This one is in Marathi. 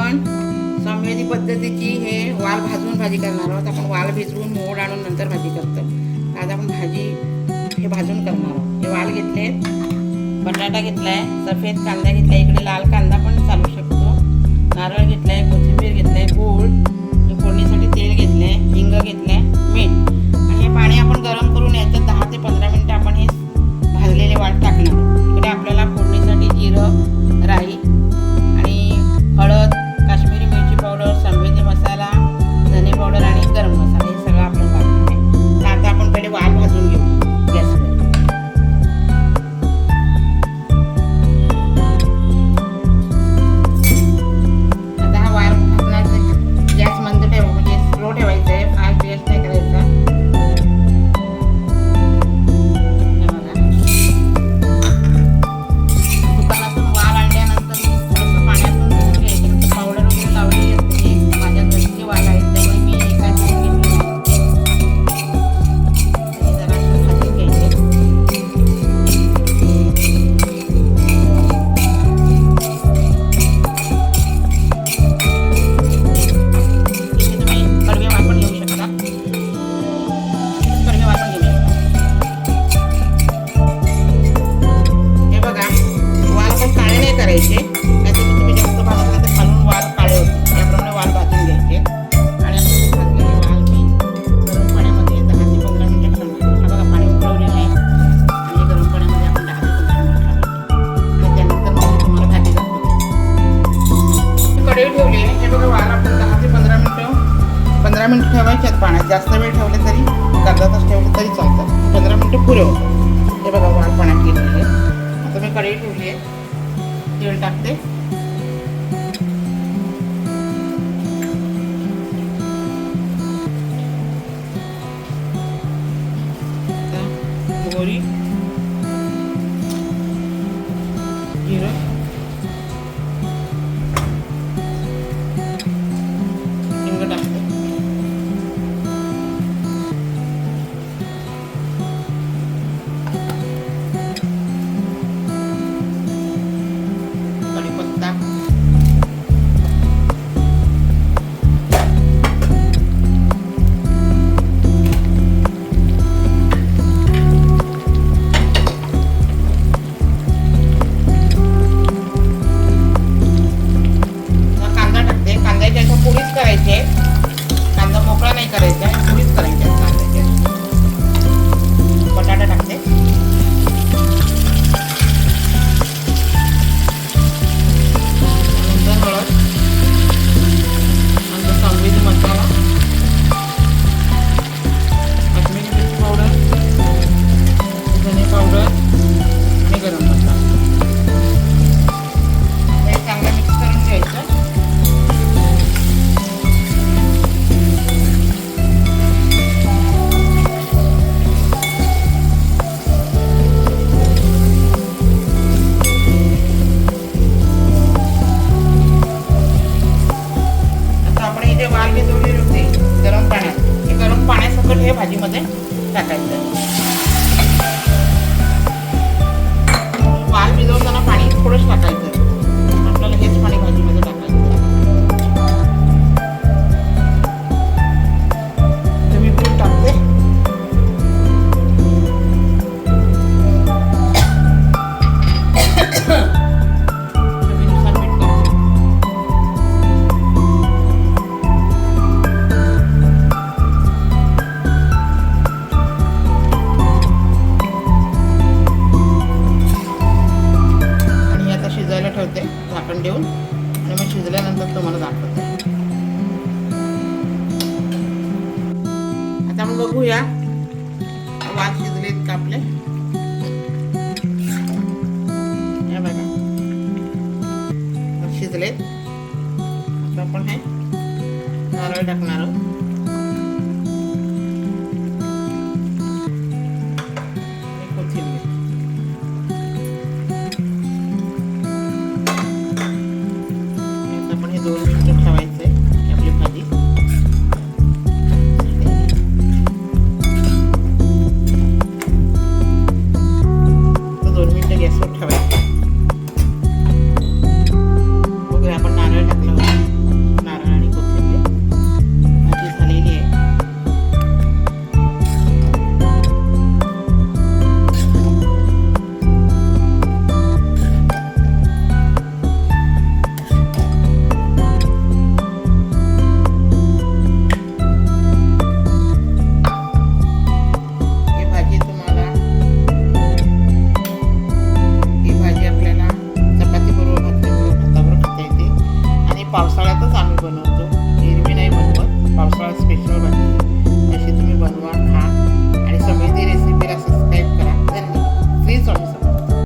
आपण संवेदी पद्धतीची हे वाल भाजून भाजी करणार आहोत. आपण वाल भिजवून मोड आणून नंतर भाजी करतो. आज आपण भाजी हे भाजून करणार आहोत. हे वाल घेतले, बटाटा घेतलाय, सफेद कांदा घेतलाय, इकडे लाल कांदा पण चालू शकतो, नारळ घेतलाय, कोथिंबीर घेतलाय, गूळ, फोडणीसाठी तेल घेतलंय, हिंग घेतलाय, मीठ. आणि हे पाणी आपण गरम करून याच्यात 10 ते 15 मिनिटं आपण हे भाजलेले वाल टाकणार. इकडे आपल्याला फोडणीसाठी जिरं, राई आणि हळद, काश्मीरी मिरची पावडर, संवेदी मसाला, धने पावडर आणि गरम मसाला हे सगळं आपल्याला टाकायचं आहे. तर आता आपण पहिले वाल भाजून घेऊ गॅसवर. आता हा वाल भाजण्याचा गॅस मंद ठेवा, म्हणजे स्लो ठेवायचा आहे, फास्ट गॅस नाही करायचा. दुकानातून वाल आणल्यानंतर थोडंसं पाण्यातून धुवून घ्यायचं. पावडर वगैरे लावलेली असते. माझ्या घरचे वाल आहेत त्यामुळे मी एका घेतली जरा भाजून घ्यायचे. तुम्ही कडवे वाल पण घेऊ शकता, कडवे वाल पण घेऊ शकता. हे बघा, वाल पण काळे नाही करायचे, नाहीतर तुम्ही जास्त भाजला तर खालून वाल काळे होते. त्याप्रमाणे वाल भाजून घ्यायचे. आणि आपण भाजलेले वाल मी गरम पाण्यामध्ये 10 ते 15 मिनिटं ठेवणार. हा बघा, पाणी उकळवलेलं आहे आणि गरम पाण्यामध्ये आपण 10 ते 15 मिनिटं ठेवायचे. आणि त्यानंतर मग तुम्हाला भाजी दाखवते. कढई ठेवली आहे. हे बघा, वाल आपण 10 ते 15 मिनिटं ठेवायचे आहेत पाण्यात. जास्त वेळ ठेवले तरी, अर्धा तास ठेवले तरी चालतं. 15 मिनिटं पुरे होतं. हे बघा, वाल पाण्यात गेलेले. आता मी कढई ठेवली आहे, तेल टाकते. मोहरी, जिरं, हिंग टाकते. कढीपत्ता, कांदा टाकते. कांद्याच्या अशा पोळीच करायची आहे. कांदा मोकळा नाही करायचा आहे, पोळीच करायची आहे कांद्याच्या. बटाटा टाकते. नंतर हळद, नंतर संवेदी मसाला, काश्मीरी मिरची पावडर, धने पावडर आणि गरम मसाला. हे चांगलं मिक्स करून घ्यायचं. आता आपण हे जे वाल भिजवलेले होते गरम पाण्यात, हे गरम पाण्यासकट हे भाजीमध्ये टाकायचं. वाल भिजवताना पाणी थोडंच टाकायचं. आपल्याला हेच पाणी भाजीमध्ये टाकायचं. मी मीठ टाकते. चवीनुसार मीठ टाकते. आणि आता शिजायला ठेवते झाकण देऊन. आणि मग शिजल्यानंतर तुम्हाला दाखवते. आता आपण बघूया वाल शिजलेत का आपले. हे बघा, शिजलेत. आता आपण हे नारळ टाकणार आहोत. कोथिंबीर. आपण हे 2 मिनिटं ठेवायचंय आपली भाजी. गॅसवर ठेवायचं. बघूया आपण नारळ टाकलं होतं. बनवतो.